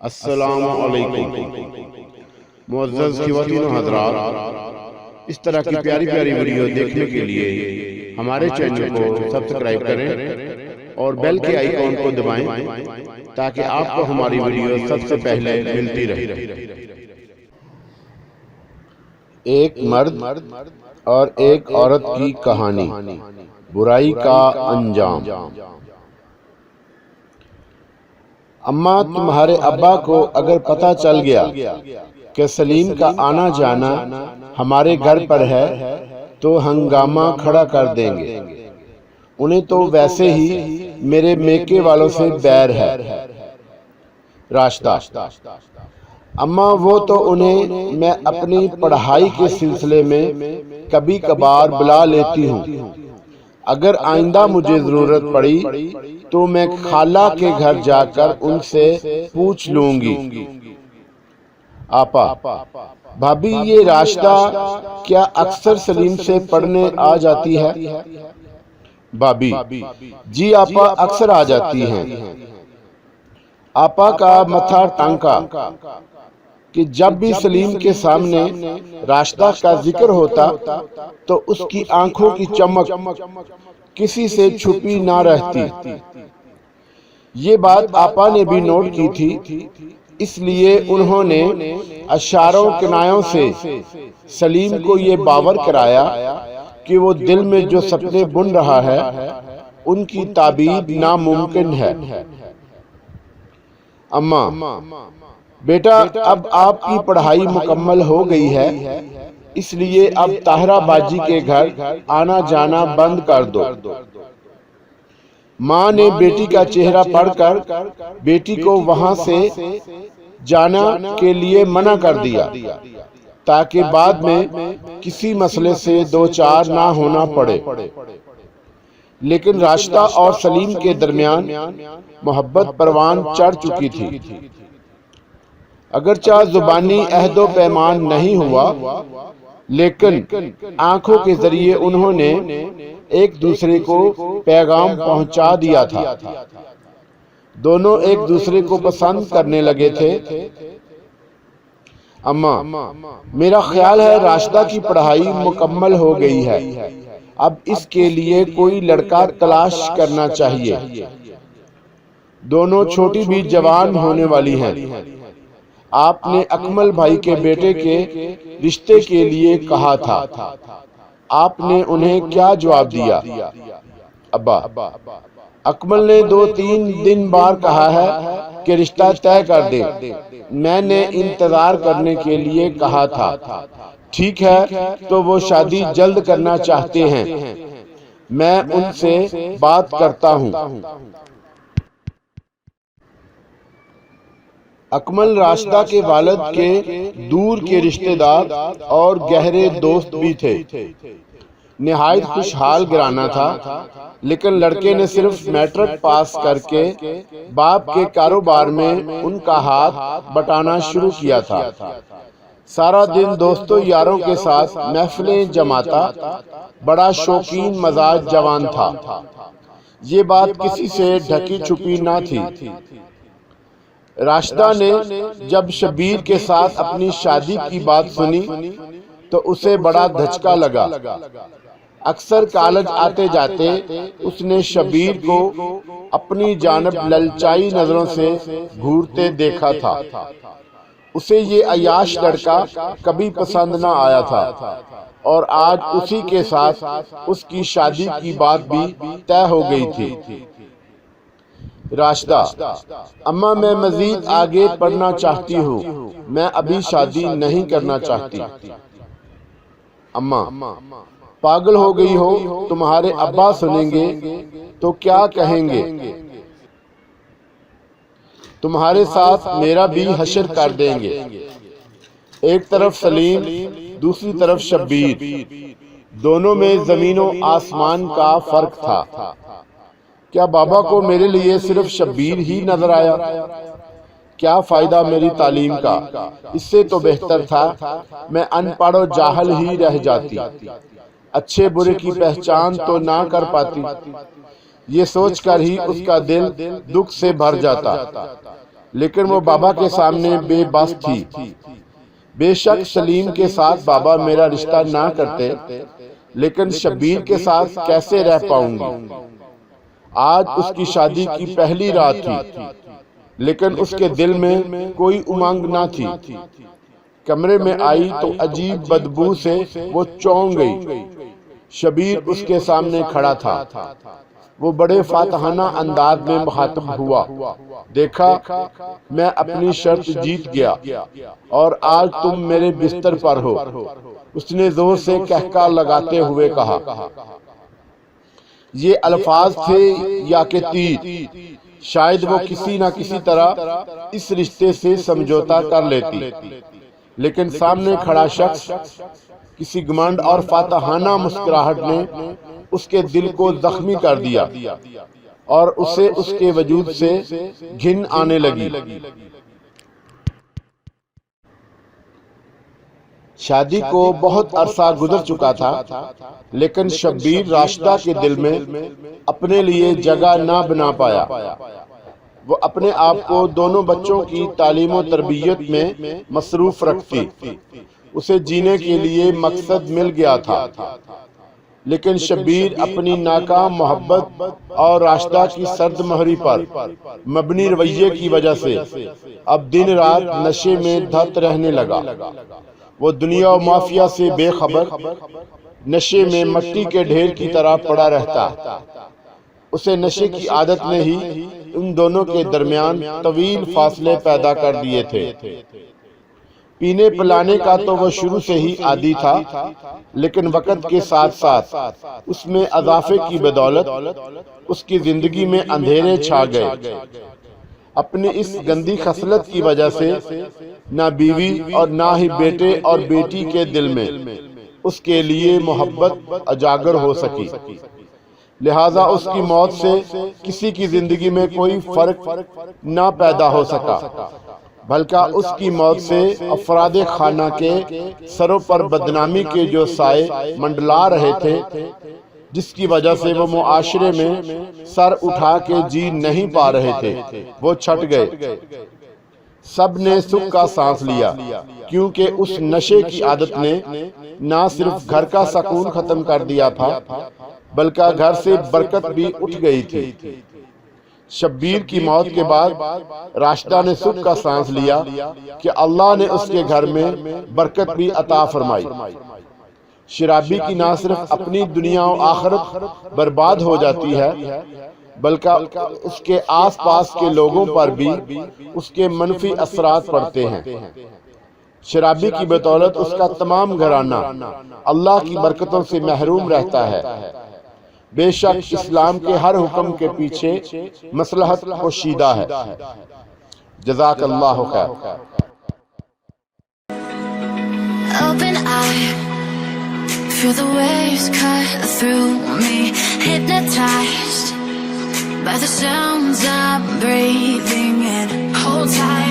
السلام علیکم معزز خواتین و حضرات، اس طرح کی پیاری پیاری ویڈیو دیکھنے کے لیے ہمارے چینل کو سبسکرائب کریں اور بیل کے آئیکن کو دبائیں تاکہ آپ کو ہماری ویڈیو سب سے پہلے ملتی رہے۔ ایک مرد اور ایک عورت کی کہانی، برائی کا انجام۔ اماں، تمہارے ابا کو اگر پتہ چل گیا کہ سلیم کا آنا جانا ہمارے گھر پر ہے تو ہنگامہ کھڑا کر دیں گے۔ انہیں تو ویسے ہی میرے میکے والوں سے بیر ہے۔ راشدہ: اماں، وہ تو انہیں میں اپنی پڑھائی کے سلسلے میں کبھی کبھار بلا لیتی ہوں۔ اگر آئندہ مجھے ضرورت پڑی تو میں خالہ کے گھر جا کر ان سے پوچھ لوں گی۔ آپا: بھابی، یہ راشدہ کیا اکثر سلیم سے پڑھنے آ جاتی ہے؟ بھابی: جی آپا، اکثر آ جاتی ہیں۔ آپا کا متھا ٹانکا کہ جب بھی سلیم کے سامنے راشدہ کا ذکر ہوتا تو اس کی آنکھوں کی چمک کسی سے چھپی نہ رہتی۔ یہ بات آپا نے بھی نوٹ کی تھی، اس لیے انہوں نے اشاروں کنایوں سے سلیم کو یہ باور کرایا کہ وہ دل میں جو سپنے بن رہا ہے ان کی تعبیر ناممکن ہے۔ اماں: بیٹا، اب آپ کی پڑھائی مکمل ہو گئی ہے، اس لیے اب طاہرہ باجی کے گھر آنا جانا بند کر دو۔ ماں نے بیٹی کا چہرہ پڑھ کر بیٹی کو وہاں سے جانا کے لیے منع کر دیا تاکہ بعد میں کسی مسئلے سے دوچار نہ ہونا پڑے۔ لیکن راشدہ اور سلیم کے درمیان محبت پروان چڑھ چکی تھی۔ اگرچہ زبانی عہد و پیمان نہیں ہوا، لیکن آنکھوں کے ذریعے انہوں نے ایک دوسرے کو پیغام پہنچا دیا تھا۔ دونوں ایک دوسرے کو پسند کرنے لگے تھے۔ اماں: میرا خیال ہے راشدہ کی پڑھائی مکمل ہو گئی ہے، اب اس کے لیے کوئی لڑکا تلاش کرنا چاہیے۔ دونوں چھوٹی بھی جوان ہونے والی ہیں۔ آپ نے اکمل بھائی کے بیٹے کے رشتے کے لیے کہا تھا، آپ نے انہیں کیا جواب دیا؟ ابا: اکمل نے 2-3 دن بعد کہا ہے کہ رشتہ طے کر دیں۔ میں نے انتظار کرنے کے لیے کہا تھا۔ ٹھیک ہے، تو وہ شادی جلد کرنا چاہتے ہیں، میں ان سے بات کرتا ہوں۔ اکمل راشدہ کے والد کے دور کے رشتہ دار اور گہرے دوست بھی تھے۔ نہایت خوشحال گھرانہ تھا، لیکن لڑکے نے صرف میٹرک پاس کر کے باپ کے کاروبار میں ان کا ہاتھ بٹانا شروع کیا تھا۔ سارا دن دوستوں یاروں کے ساتھ محفلیں جماتا، بڑا شوقین مزاج جوان تھا۔ یہ بات کسی سے ڈھکی چھپی نہ تھی۔ راشدہ نے جب شبیر کے ساتھ اپنی شادی کی بات سنی تو اسے بڑا دھچکا لگا۔ اکثر کالج آتے جاتے اس نے شبیر کو اپنی جانب للچائی نظروں سے گھورتے دیکھا تھا۔ اسے یہ عیاش لڑکا کبھی پسند نہ آیا تھا اور آج اسی کے ساتھ اس کی شادی کی بات بھی طے ہو گئی تھی۔ راشدہ: اماں، میں مزید آگے پڑھنا چاہتی ہوں، میں ابھی شادی نہیں کرنا چاہتی۔ اماں: پاگل ہو گئی ہو، تمہارے ابا سنیں گے تو کیا کہیں گے؟ تمہارے ساتھ میرا بھی حشر کر دیں گے۔ ایک طرف سلیم، دوسری طرف شبیر، دونوں میں زمین و آسمان کا فرق تھا۔ کیا بابا کو میرے لیے صرف شبیر ہی نظر آیا؟ کیا فائدہ میری تعلیم کا؟ اس سے تو بہتر تھا میں ان پڑھ و جاہل ہی رہ جاتی، اچھے برے کی پہچان تو نہ کر پاتی۔ یہ سوچ کر ہی اس کا دل دکھ سے بھر جاتا۔ لیکن وہ بابا کے سامنے بے بس تھی۔ بے شک سلیم کے ساتھ بابا میرا رشتہ نہ کرتے، لیکن شبیر کے ساتھ کیسے رہ پاؤں گی؟ آج اس کی شادی کی پہلی رات تھی، لیکن اس کے دل میں کوئی امنگ نہ تھی۔ کمرے میں آئی تو عجیب بدبو سے وہ چونک گئی۔ شبیر اس کے سامنے کھڑا تھا۔ وہ بڑے فاتحانہ انداز میں مخاطب ہوا، دیکھا میں اپنی شرط جیت گیا اور آج تم میرے بستر پر ہو۔ اس نے زور سے کہکا لگاتے ہوئے کہا۔ یہ الفاظ تھے یا کہ تیر، شاید وہ کسی نہ کسی طرح اس رشتے سے سمجھوتا کر لیتی، لیکن سامنے کھڑا شخص کسی گھمنڈ اور فاتحانہ مسکراہٹ نے اس کے دل کو زخمی کر دیا اور اسے اس کے وجود سے گھن آنے لگی۔ شادی کو بہت عرصہ گزر چکا تھا، لیکن شبیر راشدہ کے دل میں اپنے لیے جگہ نہ بنا پایا۔ وہ اپنے آپ کو دونوں بچوں کی تعلیم و تربیت میں مصروف رکھتی۔ اسے جینے کے لیے مقصد مل گیا تھا، لیکن شبیر اپنی ناکام محبت اور راشدہ کی سرد مہری پر مبنی رویے کی وجہ سے اب دن رات نشے میں دھت رہنے لگا۔ وہ دنیا و مافیا سے بے خبر نشے میں مٹی کے ڈھیر کی طرح پڑا رہتا۔ اسے نشے کی عادت نے ہی ان دونوں کے درمیان طویل فاصلے پیدا کر دیے تھے۔ پینے پلانے کا تو وہ شروع سے ہی عادی تھا، لیکن وقت کے ساتھ ساتھ اس میں اضافے کی بدولت اس کی زندگی میں اندھیرے چھا گئے۔ اپنی اس گندی خصلت کی وجہ سے نہ بیوی اور نہ ہی بیٹے اور بیٹی کے دل میں اس کے لیے محبت اجاگر ہو سکی، لہٰذا اس کی موت سے کسی کی زندگی میں کوئی فرق نہ پیدا ہو سکا، بلکہ اس کی موت سے افراد خانہ کے سروں پر بدنامی کے جو سائے منڈلا رہے تھے، جس کی وجہ سے وہ معاشرے میں سر اٹھا کے جی نہیں پا رہے تھے، وہ چھٹ گئے۔ سب نے سکھ کا سانس لیا، کیونکہ اس نشے کی عادت نے نہ صرف گھر کا سکون ختم کر دیا تھا، بلکہ گھر سے برکت بھی اٹھ گئی تھی۔ شبیر کی موت کے بعد راشدہ نے سکھ کا سانس لیا کہ اللہ نے اس کے گھر میں برکت بھی عطا فرمائی۔ شرابی کی نہ صرف اپنی دنیا و آخرت برباد ہو جاتی ہے، بلکہ اس کے آس پاس کے لوگوں پر بھی اس کے منفی اثرات پڑتے ہیں۔ شرابی کی بدولت اس کا تمام گھرانہ اللہ کی برکتوں سے محروم رہتا ہے۔ بے شک اسلام کے ہر حکم کے پیچھے مصلحت پوشیدہ ہے۔ جزاک اللہ خیر۔ Open eye, feel the waves cut through me, hypnotized by the sounds I'm breathing in. Hold tight.